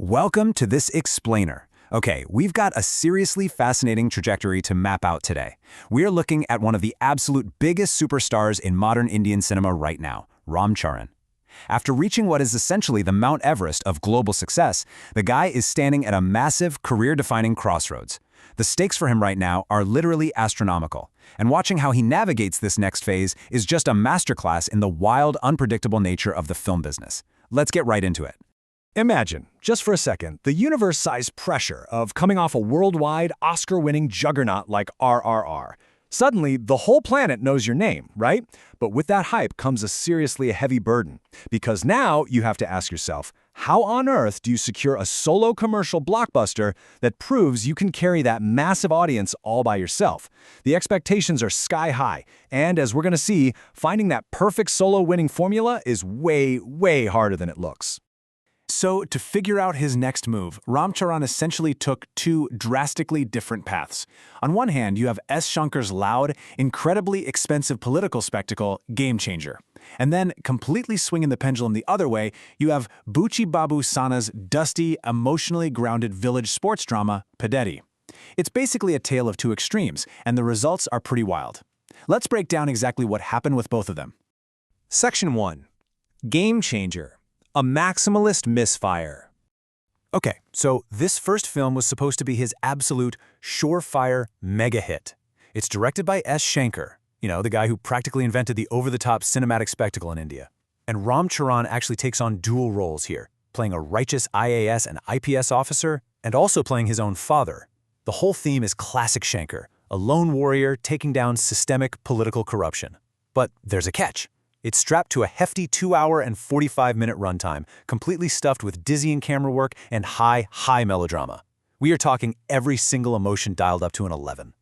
Welcome to this explainer. Okay, we've got a seriously fascinating trajectory to map out today. We're looking at one of the absolute biggest superstars in modern Indian cinema right now, Ram Charan. After reaching what is essentially the Mount Everest of global success, the guy is standing at a massive, career-defining crossroads. The stakes for him right now are literally astronomical, and watching how he navigates this next phase is just a masterclass in the wild, unpredictable nature of the film business. Let's get right into it. Imagine, just for a second, the universe-sized pressure of coming off a worldwide, Oscar-winning juggernaut like RRR. Suddenly, the whole planet knows your name, right? But with that hype comes a seriously heavy burden. Because now you have to ask yourself, how on earth do you secure a solo commercial blockbuster that proves you can carry that massive audience all by yourself? The expectations are sky high, and as we're going to see, finding that perfect solo winning formula is way, way harder than it looks. So, to figure out his next move, Ram Charan essentially took two drastically different paths. On one hand, you have S. Shankar's loud, incredibly expensive political spectacle, Game Changer. And then, completely swinging the pendulum the other way, you have Buchi Babu Sana's dusty, emotionally grounded village sports drama, Peddi. It's basically a tale of two extremes, and the results are pretty wild. Let's break down exactly what happened with both of them. Section 1. Game Changer. A maximalist misfire. Okay, so this first film was supposed to be his absolute surefire mega hit. It's directed by S. Shankar, the guy who practically invented the over-the-top cinematic spectacle in India. And Ram Charan actually takes on dual roles here, playing a righteous IAS and IPS officer, and also playing his own father. The whole theme is classic Shankar, a lone warrior taking down systemic political corruption. But there's a catch. It's strapped to a hefty 2-hour and 45-minute runtime, completely stuffed with dizzying camera work and high melodrama. We are talking every single emotion dialed up to an 11.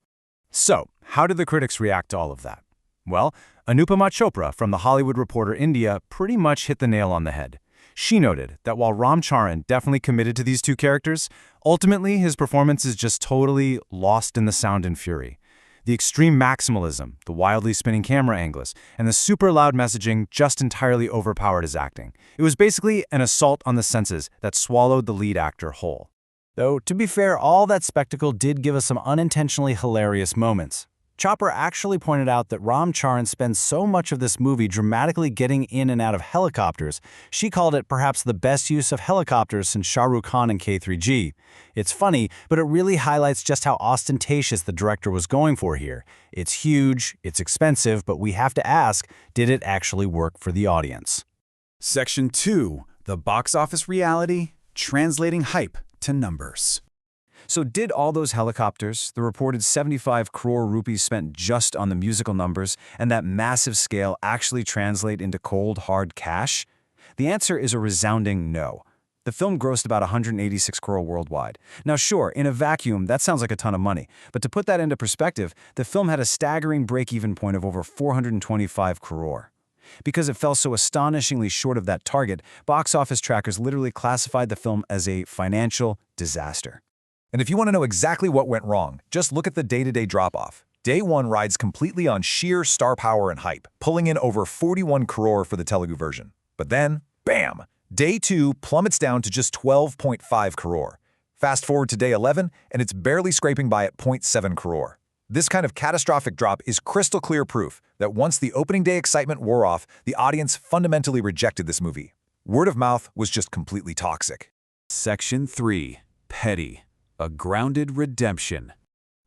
So, how did the critics react to all of that? Well, Anupama Chopra from The Hollywood Reporter India pretty much hit the nail on the head. She noted that while Ram Charan definitely committed to these two characters, ultimately his performance is just totally lost in the sound and fury. The extreme maximalism, the wildly spinning camera angles, and the super loud messaging just entirely overpowered his acting. It was basically an assault on the senses that swallowed the lead actor whole. Though, to be fair, all that spectacle did give us some unintentionally hilarious moments. Chopra actually pointed out that Ram Charan spends so much of this movie dramatically getting in and out of helicopters. She called it perhaps the best use of helicopters since Shah Rukh Khan in K3G. It's funny, but it really highlights just how ostentatious the director was going for here. It's huge, it's expensive, but we have to ask, did it actually work for the audience? Section 2. The box office reality, translating hype to numbers. So did all those helicopters, the reported 75 crore rupees spent just on the musical numbers, and that massive scale actually translate into cold, hard cash? The answer is a resounding no. The film grossed about 186 crore worldwide. Now sure, in a vacuum, that sounds like a ton of money, but to put that into perspective, the film had a staggering break-even point of over 425 crore. Because it fell so astonishingly short of that target, box office trackers literally classified the film as a financial disaster. And if you want to know exactly what went wrong, just look at the day-to-day drop-off. Day 1 rides completely on sheer star power and hype, pulling in over 41 crore for the Telugu version. But then, bam! Day 2 plummets down to just 12.5 crore. Fast forward to day 11, and it's barely scraping by at 0.7 crore. This kind of catastrophic drop is crystal clear proof that once the opening day excitement wore off, the audience fundamentally rejected this movie. Word of mouth was just completely toxic. Section 3. Peddi. A grounded redemption.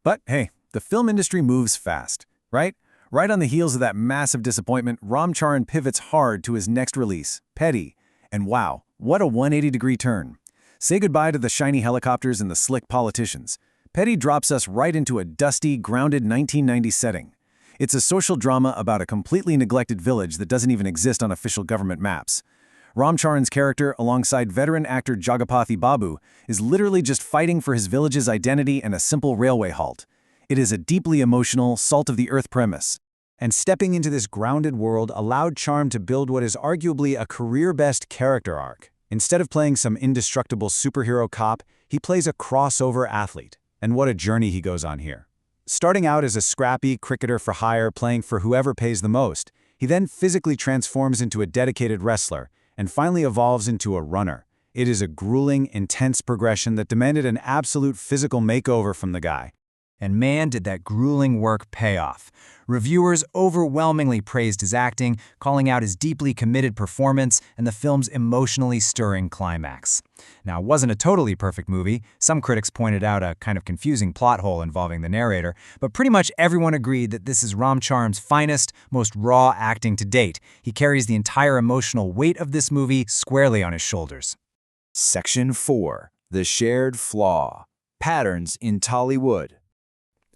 But hey, the film industry moves fast, right? Right on the heels of that massive disappointment, Ram Charan pivots hard to his next release, Peddi. And wow, what a 180-degree turn. Say goodbye to the shiny helicopters and the slick politicians. Peddi drops us right into a dusty, grounded 1990s setting. It's a social drama about a completely neglected village that doesn't even exist on official government maps. Ram Charan's character, alongside veteran actor Jagapathy Babu, is literally just fighting for his village's identity and a simple railway halt. It is a deeply emotional, salt-of-the-earth premise. And stepping into this grounded world allowed Charan to build what is arguably a career-best character arc. Instead of playing some indestructible superhero cop, he plays a crossover athlete. And what a journey he goes on here. Starting out as a scrappy cricketer for hire playing for whoever pays the most, he then physically transforms into a dedicated wrestler, and finally evolves into a runner. It is a grueling, intense progression that demanded an absolute physical makeover from the guy. And man, did that grueling work pay off. Reviewers overwhelmingly praised his acting, calling out his deeply committed performance and the film's emotionally stirring climax. Now, it wasn't a totally perfect movie. Some critics pointed out a kind of confusing plot hole involving the narrator, but pretty much everyone agreed that this is Ram Charan's finest, most raw acting to date. He carries the entire emotional weight of this movie squarely on his shoulders. Section 4. The Shared Flaw. Patterns in Tollywood.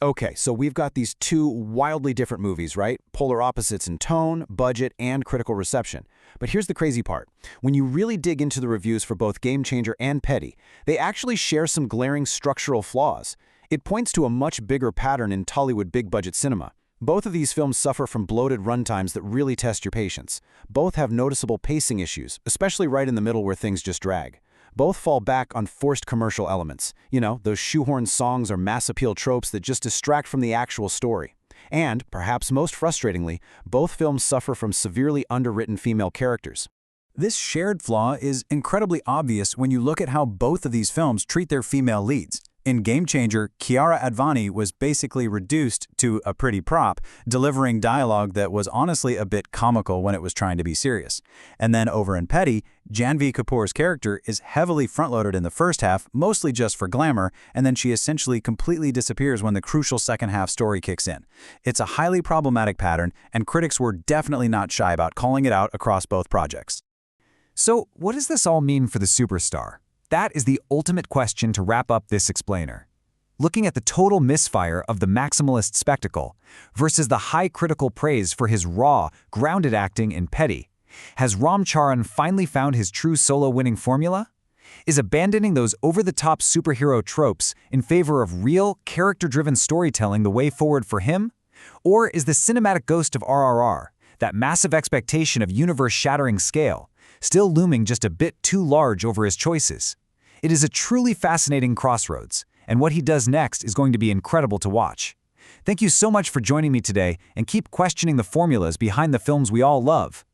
Okay, so we've got these two wildly different movies, right? Polar opposites in tone, budget, and critical reception. But here's the crazy part. When you really dig into the reviews for both Game Changer and Peddi, they actually share some glaring structural flaws. It points to a much bigger pattern in Tollywood big-budget cinema. Both of these films suffer from bloated runtimes that really test your patience. Both have noticeable pacing issues, especially right in the middle where things just drag. Both fall back on forced commercial elements. You know, those shoehorned songs or mass appeal tropes that just distract from the actual story. And, perhaps most frustratingly, both films suffer from severely underwritten female characters. This shared flaw is incredibly obvious when you look at how both of these films treat their female leads. In Game Changer, Kiara Advani was basically reduced to a pretty prop, delivering dialogue that was honestly a bit comical when it was trying to be serious. And then over in Peddi, Janhvi Kapoor's character is heavily front-loaded in the first half, mostly just for glamour, and then she essentially completely disappears when the crucial second-half story kicks in. It's a highly problematic pattern, and critics were definitely not shy about calling it out across both projects. So, what does this all mean for the superstar? That is the ultimate question to wrap up this explainer. Looking at the total misfire of the maximalist spectacle versus the high critical praise for his raw, grounded acting in Peddi, has Ram Charan finally found his true solo-winning formula? Is abandoning those over-the-top superhero tropes in favor of real, character-driven storytelling the way forward for him? Or is the cinematic ghost of RRR, that massive expectation of universe-shattering scale, still looming just a bit too large over his choices? It is a truly fascinating crossroads, and what he does next is going to be incredible to watch. Thank you so much for joining me today, and keep questioning the formulas behind the films we all love.